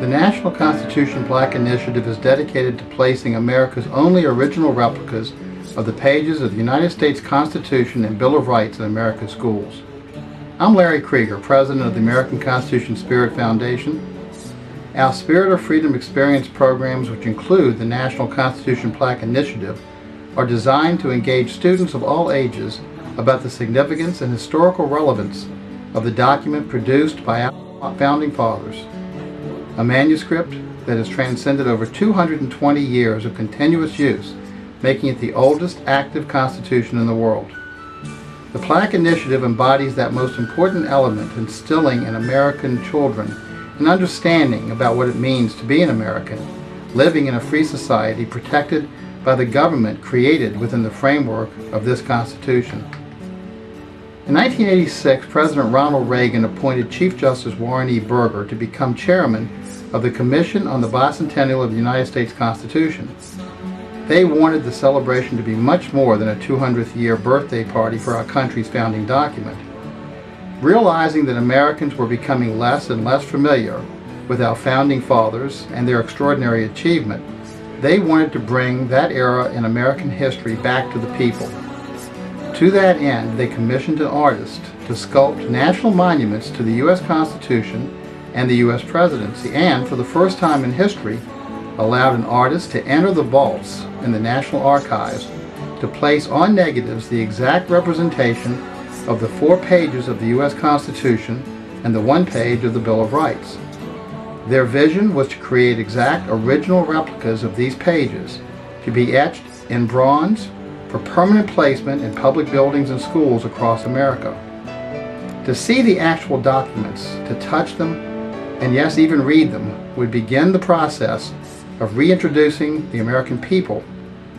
The National Constitution Plaque Initiative is dedicated to placing America's only original replicas of the pages of the United States Constitution and Bill of Rights in America's schools. I'm Larry Krieger, President of the American Constitution Spirit Foundation. Our Spirit of Freedom Experience programs, which include the National Constitution Plaque Initiative, are designed to engage students of all ages about the significance and historical relevance of the document produced by our Founding Fathers, a manuscript that has transcended over 220 years of continuous use, making it the oldest active constitution in the world. The Plaque Initiative embodies that most important element, instilling in American children an understanding about what it means to be an American, living in a free society protected by the government created within the framework of this Constitution. In 1986, President Ronald Reagan appointed Chief Justice Warren E. Burger to become chairman of the Commission on the Bicentennial of the United States Constitution. They wanted the celebration to be much more than a 200th year birthday party for our country's founding document. Realizing that Americans were becoming less and less familiar with our Founding Fathers and their extraordinary achievement, they wanted to bring that era in American history back to the people. To that end, they commissioned an artist to sculpt national monuments to the U.S. Constitution and the U.S. presidency, and for the first time in history, allowed an artist to enter the vaults in the National Archives to place on negatives the exact representation of the 4 pages of the U.S. Constitution and the 1 page of the Bill of Rights. Their vision was to create exact original replicas of these pages to be etched in bronze for permanent placement in public buildings and schools across America. To see the actual documents, to touch them, and yes, even read them, would begin the process of reintroducing the American people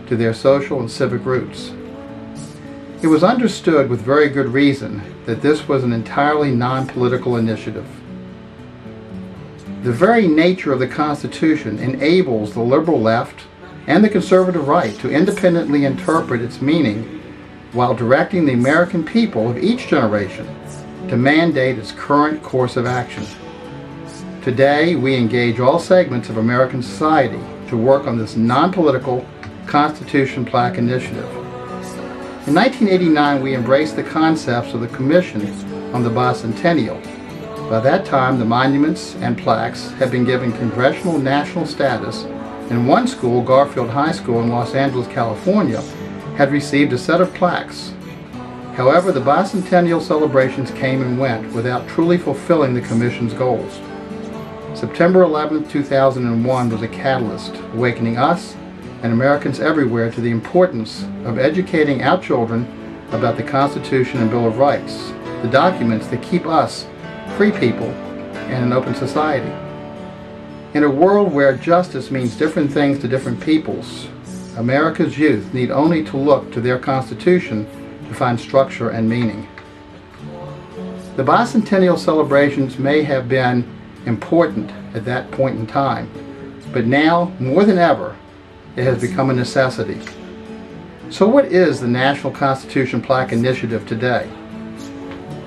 to their social and civic roots. It was understood with very good reason that this was an entirely non-political initiative. The very nature of the Constitution enables the liberal left and the conservative right to independently interpret its meaning while directing the American people of each generation to mandate its current course of action. Today, we engage all segments of American society to work on this non-political Constitution Plaque Initiative. In 1989, we embraced the concepts of the Commission on the Bicentennial. By that time, the monuments and plaques had been given congressional national status, and one school, Garfield High School in Los Angeles, California, had received a set of plaques. However, the bicentennial celebrations came and went without truly fulfilling the Commission's goals. September 11, 2001 was a catalyst, awakening us and Americans everywhere to the importance of educating our children about the Constitution and Bill of Rights, the documents that keep us free people in an open society. In a world where justice means different things to different peoples, America's youth need only to look to their Constitution to find structure and meaning. The bicentennial celebrations may have been important at that point in time, but now, more than ever, it has become a necessity. So what is the National Constitution Plaque Initiative today?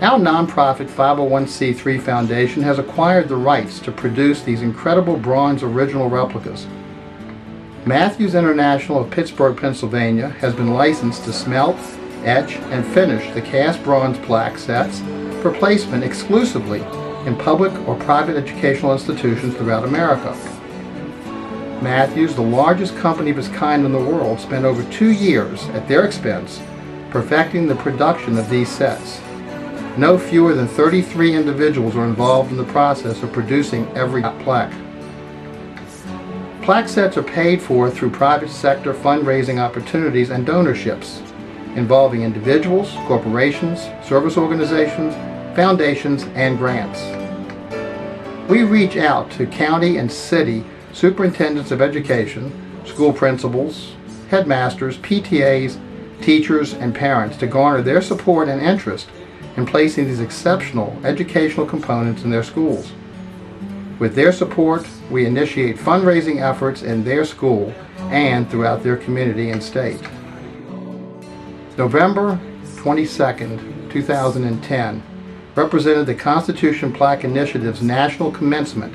Our nonprofit 501c3 foundation has acquired the rights to produce these incredible bronze original replicas. Matthews International of Pittsburgh, Pennsylvania has been licensed to smelt, etch, and finish the cast bronze plaque sets for placement exclusively in public or private educational institutions throughout America. Matthews, the largest company of its kind in the world, spent over 2 years at their expense perfecting the production of these sets. No fewer than 33 individuals are involved in the process of producing every plaque. Plaque sets are paid for through private sector fundraising opportunities and donorships involving individuals, corporations, service organizations, foundations, and grants. We reach out to county and city superintendents of education, school principals, headmasters, PTAs, teachers, and parents to garner their support and interest in placing these exceptional educational components in their schools. With their support, we initiate fundraising efforts in their school and throughout their community and state. November 22nd, 2010 represented the Constitution Plaque Initiative's national commencement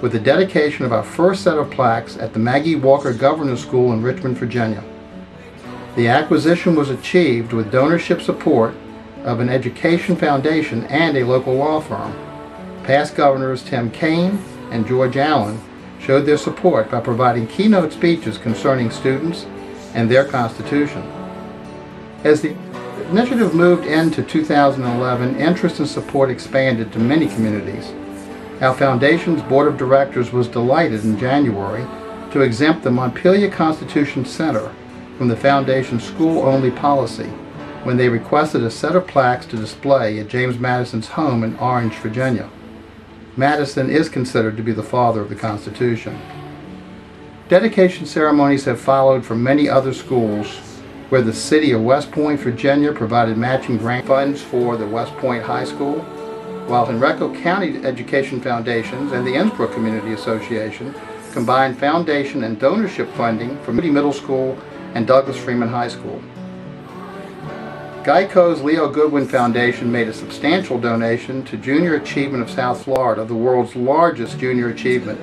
with the dedication of our first set of plaques at the Maggie Walker Governor's School in Richmond, Virginia. The acquisition was achieved with donorship support of an education foundation and a local law firm. Past governors Tim Kaine and George Allen showed their support by providing keynote speeches concerning students and their Constitution. As the initiative moved into 2011, interest and support expanded to many communities. Our foundation's board of directors was delighted in January to exempt the Montpelier Constitution Center from the foundation's school-only policy when they requested a set of plaques to display at James Madison's home in Orange, Virginia. Madison is considered to be the father of the Constitution. Dedication ceremonies have followed from many other schools, where the city of West Point, Virginia provided matching grant funds for the West Point High School, while Henrico County Education Foundations and the Innsbrook Community Association combined foundation and donorship funding from Moody Middle School and Douglas Freeman High School. Geico's Leo Goodwin Foundation made a substantial donation to Junior Achievement of South Florida, the world's largest junior achievement,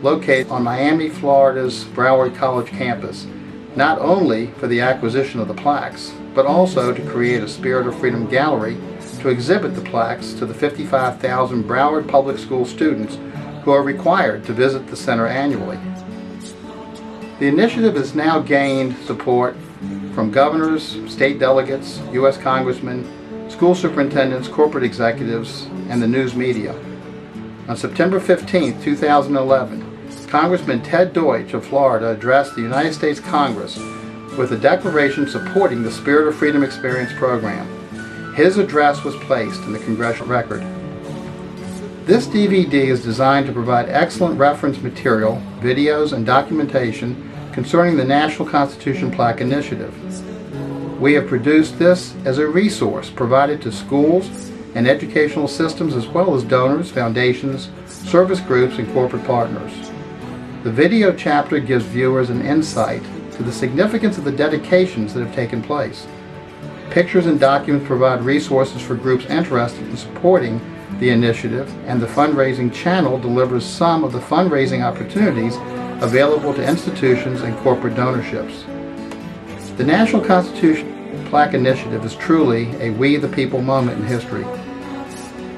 located on Miami, Florida's Broward College campus, not only for the acquisition of the plaques, but also to create a Spirit of Freedom gallery to exhibit the plaques to the 55,000 Broward Public School students who are required to visit the center annually. The initiative has now gained support from governors, state delegates, U.S. congressmen, school superintendents, corporate executives, and the news media. On September 15, 2011, Congressman Ted Deutsch of Florida addressed the United States Congress with a declaration supporting the Spirit of Freedom Experience program. His address was placed in the Congressional Record. This DVD is designed to provide excellent reference material, videos, and documentation concerning the National Constitution Plaque Initiative. We have produced this as a resource provided to schools and educational systems as well as donors, foundations, service groups, and corporate partners. The video chapter gives viewers an insight to the significance of the dedications that have taken place. Pictures and documents provide resources for groups interested in supporting the initiative, and the fundraising channel delivers some of the fundraising opportunities available to institutions and corporate donorships. The National Constitution Plaque Initiative is truly a We the People moment in history.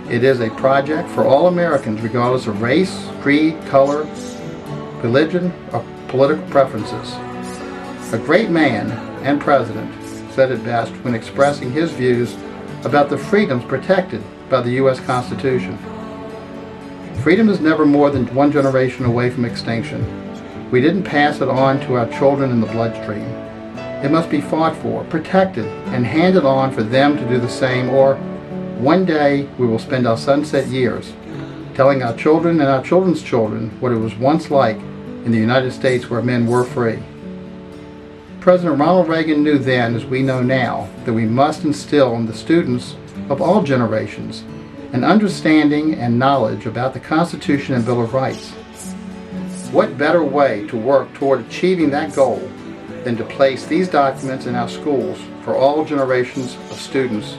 It is a project for all Americans regardless of race, creed, color, religion, or political preferences. A great man and president said it best when expressing his views about the freedoms protected by the U.S. Constitution. Freedom is never more than one generation away from extinction. We didn't pass it on to our children in the bloodstream. It must be fought for, protected, and handed on for them to do the same, or one day we will spend our sunset years telling our children and our children's children what it was once like in the United States where men were free. President Ronald Reagan knew then, as we know now, that we must instill in the students of all generations an understanding and knowledge about the Constitution and Bill of Rights. What better way to work toward achieving that goal than to place these documents in our schools for all generations of students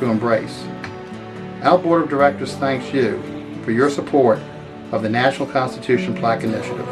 to embrace? Our Board of Directors thanks you for your support of the National Constitution Plaque Initiative.